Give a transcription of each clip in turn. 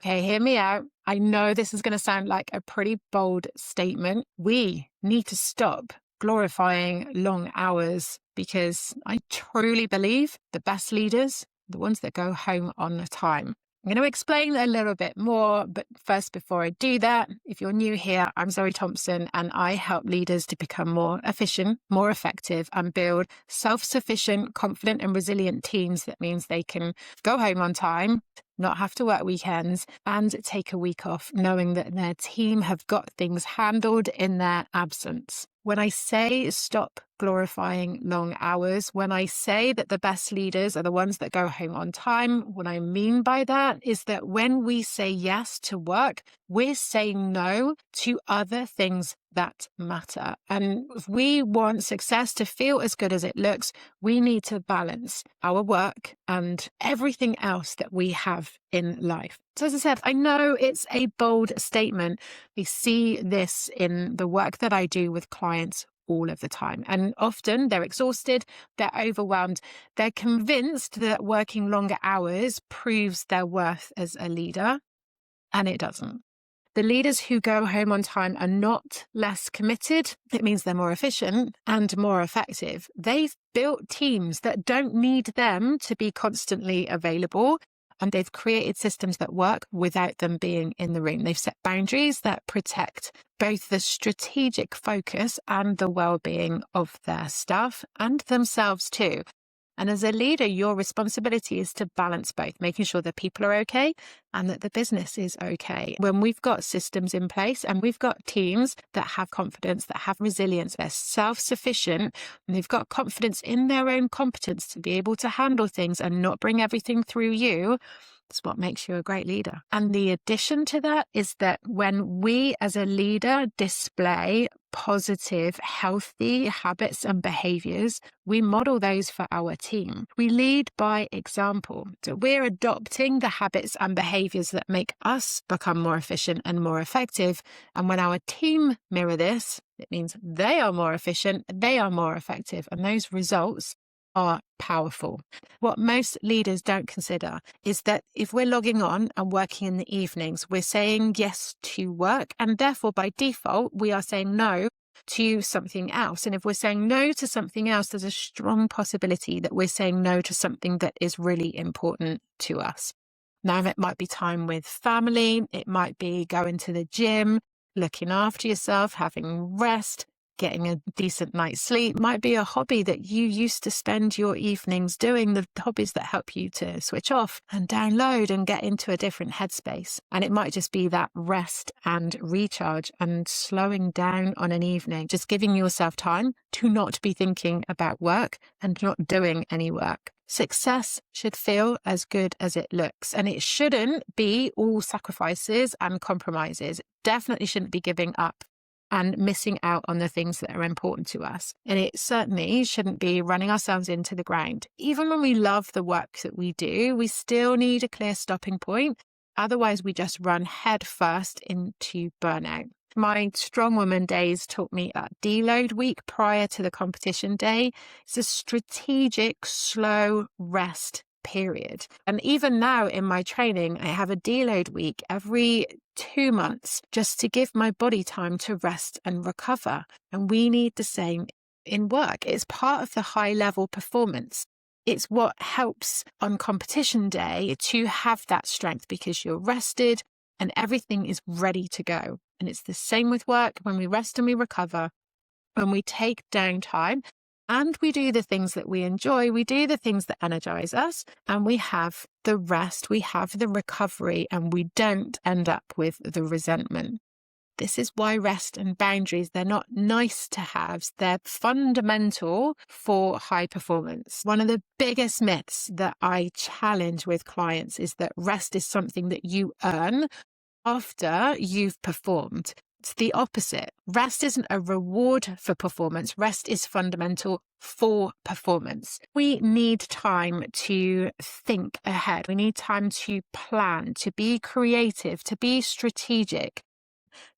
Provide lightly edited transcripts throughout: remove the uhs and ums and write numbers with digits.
Okay, hear me out. I know this is going to sound like a pretty bold statement. We need to stop glorifying long hours because I truly believe the best leaders, the ones that go home on time. I'm going to explain a little bit more, but first, before I do that, if you're new here, I'm Zoe Thompson, and I help leaders to become more efficient, more effective, and build self-sufficient, confident, and resilient teams. That means they can go home on time, not have to work weekends, and take a week off, knowing that their team have got things handled in their absence. When I say stop glorifying long hours, when I say that the best leaders are the ones that go home on time, what I mean by that is that when we say yes to work, we're saying no to other things that matter. And if we want success to feel as good as it looks, we need to balance our work and everything else that we have in life. So as I said, I know it's a bold statement. We see this in the work that I do with clients all of the time. And often they're exhausted, they're overwhelmed, they're convinced that working longer hours proves their worth as a leader, and it doesn't. The leaders who go home on time are not less committed. It means they're more efficient and more effective. They've built teams that don't need them to be constantly available, and they've created systems that work without them being in the room. They've set boundaries that protect both the strategic focus and the well-being of their staff and themselves too. And as a leader, your responsibility is to balance both, making sure that people are okay and that the business is okay. When we've got systems in place and we've got teams that have confidence, that have resilience, they're self-sufficient, and they've got confidence in their own competence to be able to handle things and not bring everything through you, it's what makes you a great leader. And the addition to that is that when we as a leader display positive, healthy habits and behaviors, we model those for our team. We lead by example. So we're adopting the habits and behaviors that make us become more efficient and more effective. And when our team mirror this, it means they are more efficient, they are more effective, and those results are powerful. What most leaders don't consider is that if we're logging on and working in the evenings, we're saying yes to work, and therefore by default, we are saying no to something else. And if we're saying no to something else, there's a strong possibility that we're saying no to something that is really important to us. Now, it might be time with family, it might be going to the gym, looking after yourself, having rest, getting a decent night's sleep. Might be a hobby that you used to spend your evenings doing, the hobbies that help you to switch off and download and get into a different headspace. And it might just be that rest and recharge and slowing down on an evening, just giving yourself time to not be thinking about work and not doing any work. Success should feel as good as it looks, and it shouldn't be all sacrifices and compromises. It definitely shouldn't be giving up and missing out on the things that are important to us. And it certainly shouldn't be running ourselves into the ground. Even when we love the work that we do, we still need a clear stopping point. Otherwise, we just run head first into burnout. My strong woman days taught me that deload week prior to the competition day is a strategic, slow rest period. And even now in my training, I have a deload week every 2 months just to give my body time to rest and recover. And we need the same in work. It's part of the high level performance. It's what helps on competition day to have that strength because you're rested and everything is ready to go. And it's the same with work. When we rest and we recover, when we take downtime, and we do the things that we enjoy, we do the things that energize us, and we have the rest, we have the recovery, and we don't end up with the resentment. This is why rest and boundaries, they're not nice to haves, they're fundamental for high performance. One of the biggest myths that I challenge with clients is that rest is something that you earn after you've performed. It's the opposite. Rest isn't a reward for performance. Rest is fundamental for performance. We need time to think ahead. We need time to plan, to be creative, to be strategic.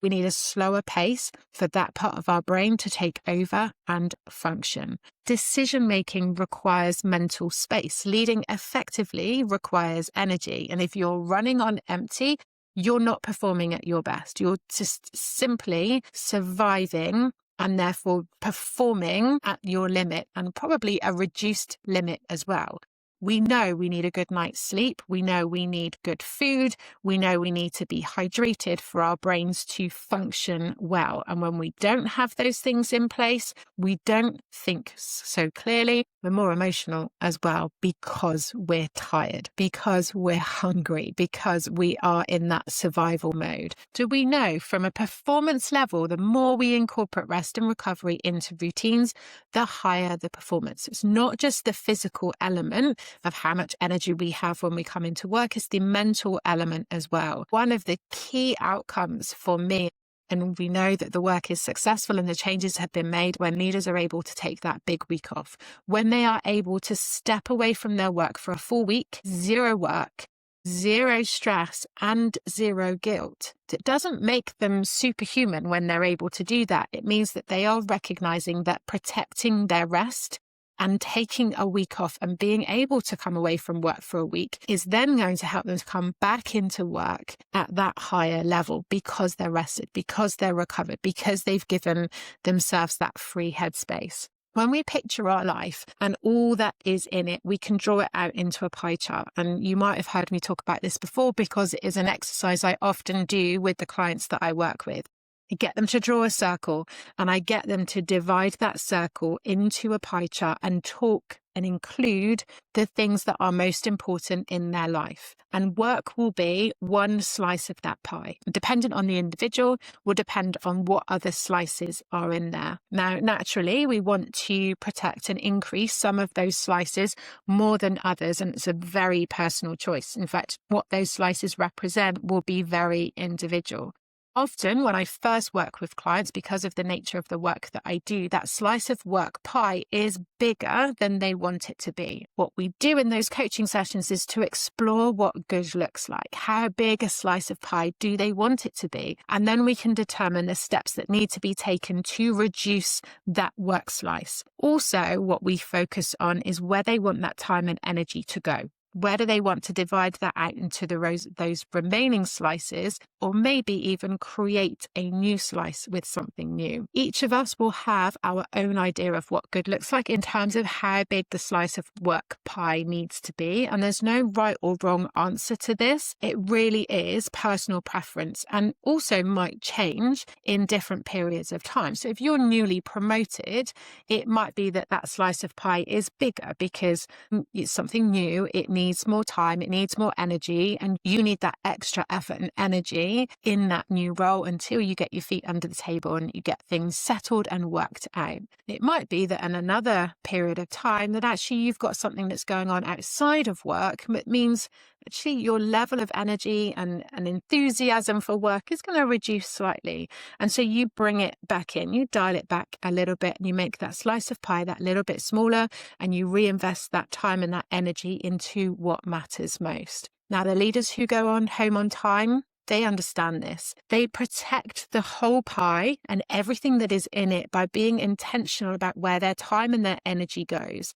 We need a slower pace for that part of our brain to take over and function. Decision-making requires mental space. Leading effectively requires energy. And if you're running on empty, you're not performing at your best. You're just simply surviving and therefore performing at your limit, and probably a reduced limit as well. We know we need a good night's sleep. We know we need good food. We know we need to be hydrated for our brains to function well. And when we don't have those things in place, we don't think so clearly. We're more emotional as well, because we're tired, because we're hungry, because we are in that survival mode. Do we know from a performance level, the more we incorporate rest and recovery into routines, the higher the performance? It's not just the physical element of how much energy we have when we come into work, it's the mental element as well. One of the key outcomes for me, and we know that the work is successful and the changes have been made when leaders are able to take that big week off, when they are able to step away from their work for a full week, zero work, zero stress, and zero guilt. It doesn't make them superhuman when they're able to do that. It means that they are recognizing that protecting their rest and taking a week off and being able to come away from work for a week is then going to help them to come back into work at that higher level, because they're rested, because they're recovered, because they've given themselves that free headspace. When we picture our life and all that is in it, we can draw it out into a pie chart. And you might have heard me talk about this before, because it is an exercise I often do with the clients that I work with. I get them to draw a circle, and I get them to divide that circle into a pie chart and talk and include the things that are most important in their life. And work will be one slice of that pie. Dependent on the individual, will depend on what other slices are in there. Now, naturally, we want to protect and increase some of those slices more than others, and it's a very personal choice. In fact, what those slices represent will be very individual. Often when I first work with clients, because of the nature of the work that I do, that slice of work pie is bigger than they want it to be. What we do in those coaching sessions is to explore what good looks like. How big a slice of pie do they want it to be? And then we can determine the steps that need to be taken to reduce that work slice. Also, what we focus on is where they want that time and energy to go. Where do they want to divide that out into those remaining slices, or maybe even create a new slice with something new? Each of us will have our own idea of what good looks like in terms of how big the slice of work pie needs to be. And there's no right or wrong answer to this. It really is personal preference, and also might change in different periods of time. So if you're newly promoted, it might be that that slice of pie is bigger because it's something new. It needs more time, it needs more energy, and you need that extra effort and energy in that new role until you get your feet under the table and you get things settled and worked out. It might be that in another period of time that actually you've got something that's going on outside of work that means actually your level of energy and enthusiasm for work is going to reduce slightly. And so you bring it back in, you dial it back a little bit, and you make that slice of pie that little bit smaller, and you reinvest that time and that energy into what matters most. Now, the leaders who go on home on time, they understand this. They protect the whole pie and everything that is in it by being intentional about where their time and their energy goes.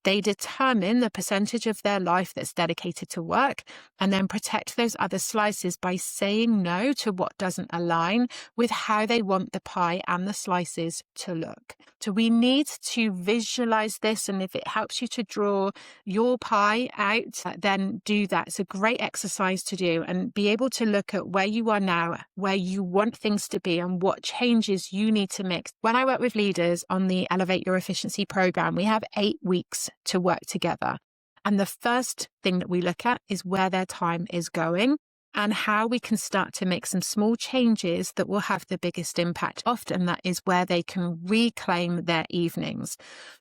They determine the percentage of their life that's dedicated to work, and then protect those other slices by saying no to what doesn't align with how they want the pie and the slices to look. So we need to visualize this, and if it helps you to draw your pie out, then do that. It's a great exercise to do, and be able to look at where you are now, where you want things to be, and what changes you need to make. When I work with leaders on the Elevate Your Efficiency program, we have 8 weeks to work together. And the first thing that we look at is where their time is going and how we can start to make some small changes that will have the biggest impact. Often that is where they can reclaim their evenings,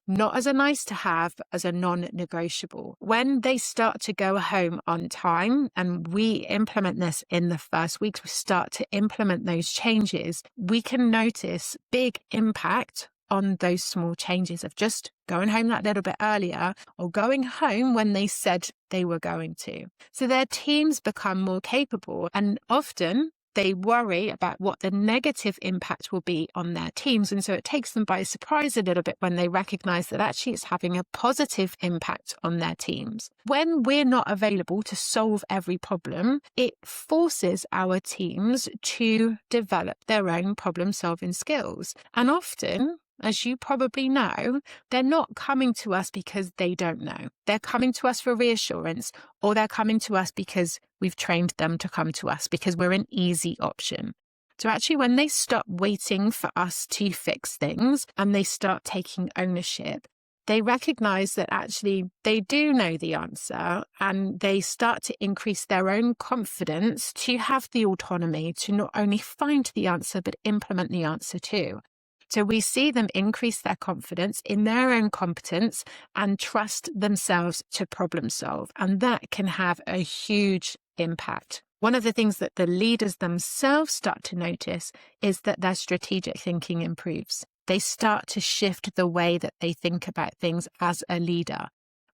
not as a nice to have, but as a non-negotiable. When they start to go home on time, and we implement this in the first weeks, we start to implement those changes, we can notice big impact on those small changes of just going home that little bit earlier, or going home when they said they were going to. So their teams become more capable, and often they worry about what the negative impact will be on their teams. And so it takes them by surprise a little bit when they recognize that actually it's having a positive impact on their teams. When we're not available to solve every problem, it forces our teams to develop their own problem-solving skills. And often, as you probably know, they're not coming to us because they don't know. They're coming to us for reassurance, or they're coming to us because we've trained them to come to us because we're an easy option. So actually, when they stop waiting for us to fix things and they start taking ownership, they recognize that actually they do know the answer, and they start to increase their own confidence to have the autonomy to not only find the answer, but implement the answer too. So we see them increase their confidence in their own competence and trust themselves to problem solve. And that can have a huge impact. One of the things that the leaders themselves start to notice is that their strategic thinking improves. They start to shift the way that they think about things as a leader.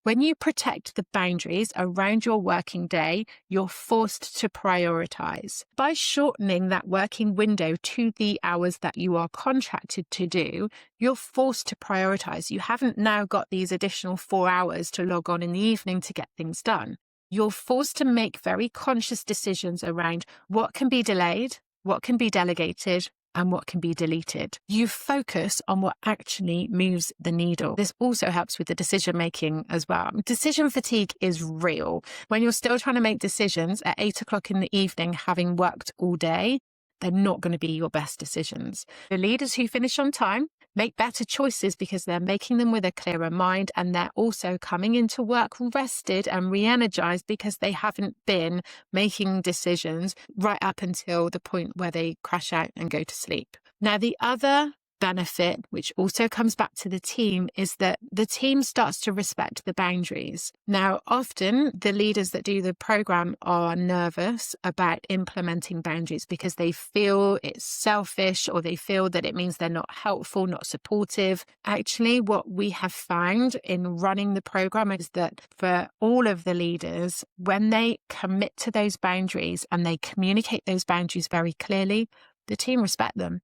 When you protect the boundaries around your working day, you're forced to prioritize. By shortening that working window to the hours that you are contracted to do, you're forced to prioritize. You haven't now got these additional 4 hours to log on in the evening to get things done. You're forced to make very conscious decisions around what can be delayed, what can be delegated, and what can be deleted. You focus on what actually moves the needle. This also helps with the decision making as well. Decision fatigue is real. When you're still trying to make decisions at 8 o'clock in the evening, having worked all day, they're not going to be your best decisions. The leaders who finish on time make better choices because they're making them with a clearer mind, and they're also coming into work rested and re-energized because they haven't been making decisions right up until the point where they crash out and go to sleep. Now, the other benefit, which also comes back to the team, is that the team starts to respect the boundaries. Now, often the leaders that do the program are nervous about implementing boundaries because they feel it's selfish, or they feel that it means they're not helpful, not supportive. Actually, what we have found in running the program is that for all of the leaders, when they commit to those boundaries and they communicate those boundaries very clearly, the team respect them.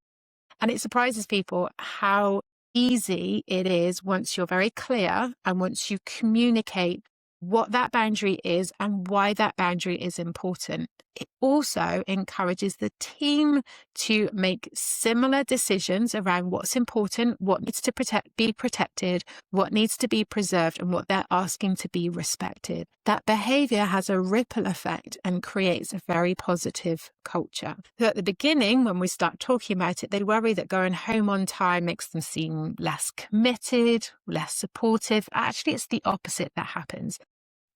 And it surprises people how easy it is once you're very clear and once you communicate what that boundary is and why that boundary is important. It also encourages the team to make similar decisions around what's important, what needs to be protected, what needs to be preserved, and what they're asking to be respected. That behavior has a ripple effect and creates a very positive culture. So at the beginning, when we start talking about it, they worry that going home on time makes them seem less committed, less supportive. Actually, it's the opposite that happens.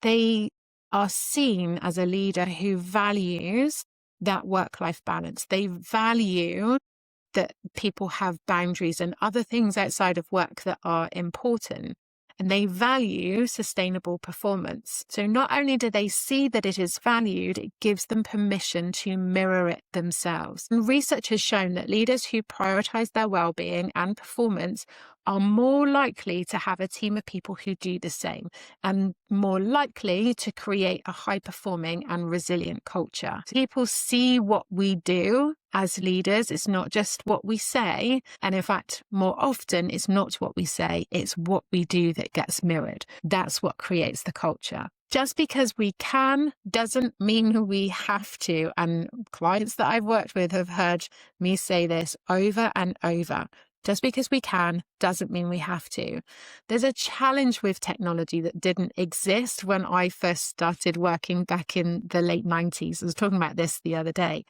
They are seen as a leader who values that work-life balance. They value that people have boundaries and other things outside of work that are important. And they value sustainable performance. So not only do they see that it is valued, it gives them permission to mirror it themselves. And research has shown that leaders who prioritize their well-being and performance are more likely to have a team of people who do the same, and more likely to create a high-performing and resilient culture. People see what we do as leaders. It's not just what we say. And in fact, more often, it's not what we say, it's what we do that gets mirrored. That's what creates the culture. Just because we can doesn't mean we have to. And clients that I've worked with have heard me say this over and over. Just because we can doesn't mean we have to. There's a challenge with technology that didn't exist when I first started working back in the late 90s. I was talking about this the other day.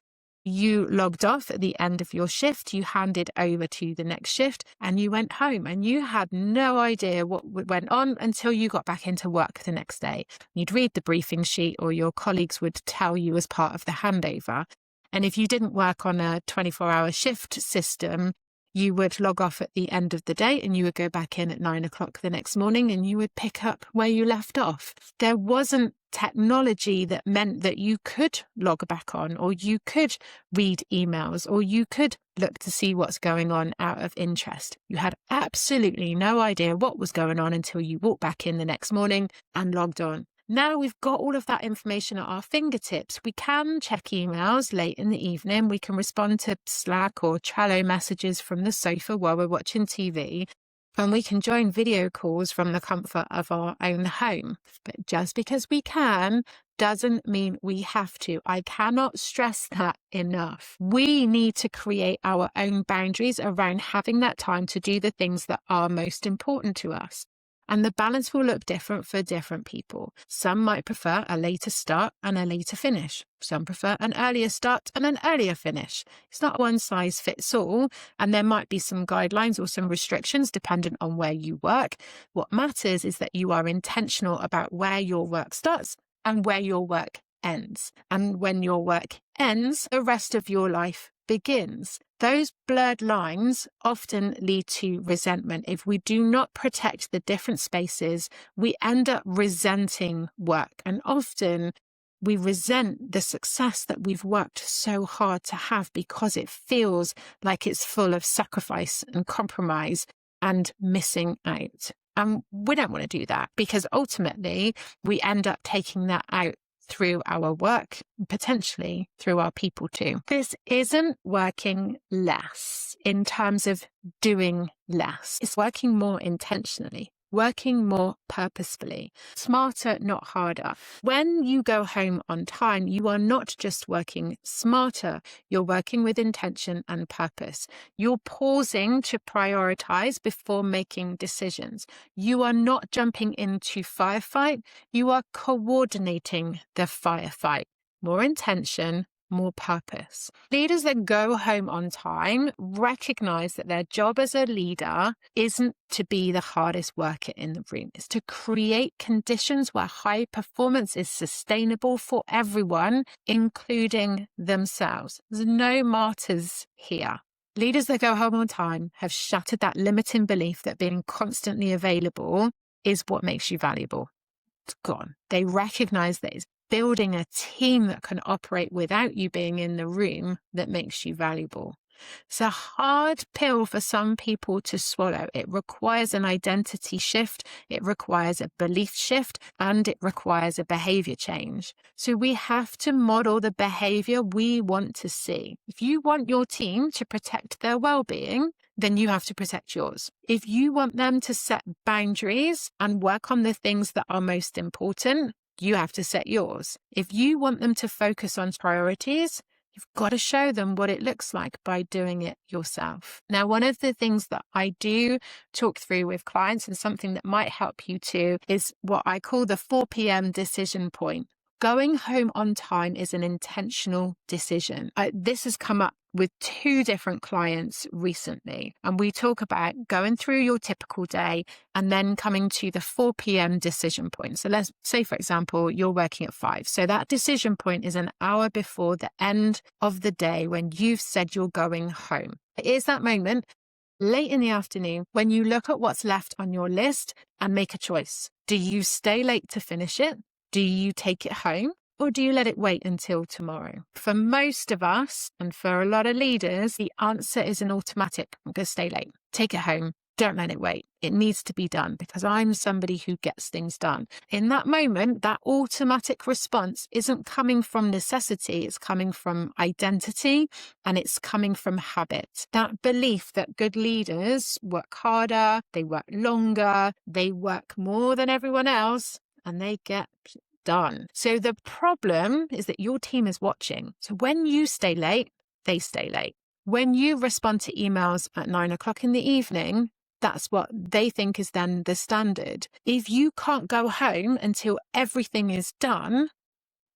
You logged off at the end of your shift, you handed over to the next shift, and you went home, and you had no idea what went on until you got back into work the next day. You'd read the briefing sheet, or your colleagues would tell you as part of the handover. And if you didn't work on a 24-hour shift system, you would log off at the end of the day and you would go back in at 9 o'clock the next morning and you would pick up where you left off. There wasn't technology that meant that you could log back on, or you could read emails, or you could look to see what's going on out of interest. You had absolutely no idea what was going on until you walked back in the next morning and logged on. Now we've got all of that information at our fingertips. We can check emails late in the evening. We can respond to Slack or Trello messages from the sofa while we're watching TV. And we can join video calls from the comfort of our own home. But just because we can doesn't mean we have to. I cannot stress that enough. We need to create our own boundaries around having that time to do the things that are most important to us. And the balance will look different for different people. Some might prefer a later start and a later finish. Some prefer an earlier start and an earlier finish. It's not one size fits all, and there might be some guidelines or some restrictions dependent on where you work. What matters is that you are intentional about where your work starts and where your work ends. And when your work ends, the rest of your life begins. Those blurred lines often lead to resentment. If we do not protect the different spaces, we end up resenting work. And often we resent the success that we've worked so hard to have because it feels like it's full of sacrifice and compromise and missing out. And we don't want to do that because ultimately we end up taking that out through our work, potentially through our people too. This isn't working less in terms of doing less. It's working more intentionally, working more purposefully, smarter, not harder. When you go home on time, you are not just working smarter, you're working with intention and purpose. You're pausing to prioritize before making decisions. You are not jumping into firefight, you are coordinating the firefight. More intention, more purpose. Leaders that go home on time recognize that their job as a leader isn't to be the hardest worker in the room. It's to create conditions where high performance is sustainable for everyone, including themselves. There's no martyrs here. Leaders that go home on time have shattered that limiting belief that being constantly available is what makes you valuable. It's gone. They recognize that it's building a team that can operate without you being in the room that makes you valuable. It's a hard pill for some people to swallow. It requires an identity shift, it requires a belief shift, and it requires a behavior change. So we have to model the behavior we want to see. If you want your team to protect their well-being, then you have to protect yours. If you want them to set boundaries and work on the things that are most important, you have to set yours. If you want them to focus on priorities, you've got to show them what it looks like by doing it yourself. Now, one of the things that I do talk through with clients and something that might help you too is what I call the 4 p.m. decision point. Going home on time is an intentional decision. This has come up with 2 different clients recently, and we talk about going through your typical day and then coming to the 4 p.m. decision point. So let's say, for example, you're working at 5. So that decision point is an hour before the end of the day when you've said you're going home. It is that moment late in the afternoon when you look at what's left on your list and make a choice. Do you stay late to finish it? Do you take it home? Or do you let it wait until tomorrow? For most of us, and for a lot of leaders, the answer is an automatic. I'm going to stay late. Take it home. Don't let it wait. It needs to be done because I'm somebody who gets things done. In that moment, that automatic response isn't coming from necessity. It's coming from identity and it's coming from habit. That belief that good leaders work harder, they work longer, they work more than everyone else, and they get done. So the problem is that your team is watching. So when you stay late, they stay late. When you respond to emails at 9 o'clock in the evening, that's what they think is then the standard. If you can't go home until everything is done,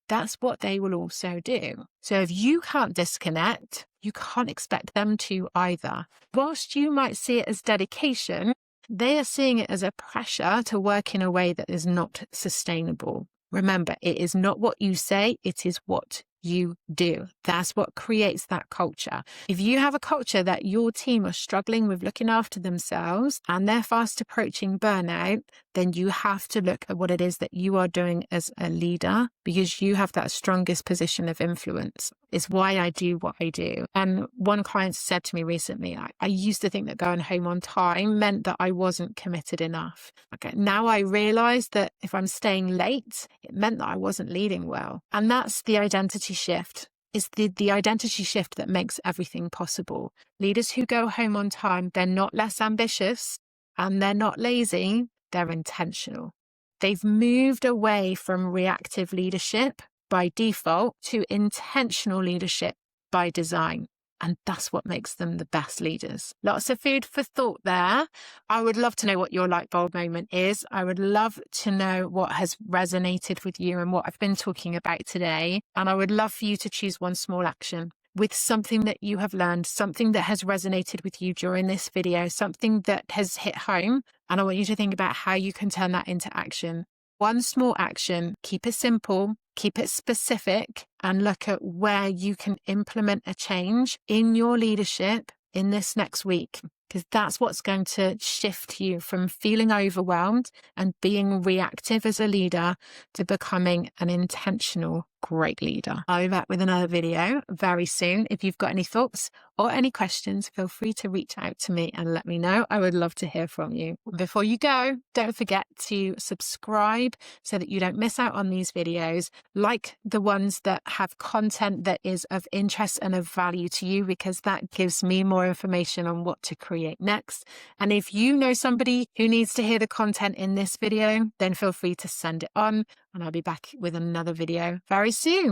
that's what they will also do. So if you can't disconnect, you can't expect them to either. Whilst you might see it as dedication, they are seeing it as a pressure to work in a way that is not sustainable. Remember, it is not what you say, it is what you do. That's what creates that culture. If you have a culture that your team are struggling with looking after themselves and they're fast approaching burnout, then you have to look at what it is that you are doing as a leader, because you have that strongest position of influence. It's why I do what I do. And one client said to me recently, I used to think that going home on time meant that I wasn't committed enough. Okay, now I realize that if I'm staying late, it meant that I wasn't leading well. And that's the identity shift. It's the identity shift that makes everything possible. Leaders who go home on time, they're not less ambitious and they're not lazy. They're intentional. They've moved away from reactive leadership by default to intentional leadership by design. And that's what makes them the best leaders. Lots of food for thought there. I would love to know what your light bulb moment is. I would love to know what has resonated with you and what I've been talking about today. And I would love for you to choose one small action with something that you have learned, something that has resonated with you during this video, something that has hit home. And I want you to think about how you can turn that into action. One small action, keep it simple, keep it specific, and look at where you can implement a change in your leadership in this next week, because that's what's going to shift you from feeling overwhelmed and being reactive as a leader to becoming an intentional, great leader. I'll be back with another video very soon. If you've got any thoughts or any questions, feel free to reach out to me and let me know. I would love to hear from you. Before you go, don't forget to subscribe so that you don't miss out on these videos, like the ones that have content that is of interest and of value to you, because that gives me more information on what to create next. And if you know somebody who needs to hear the content in this video, then feel free to send it on, and I'll be back with another video very soon.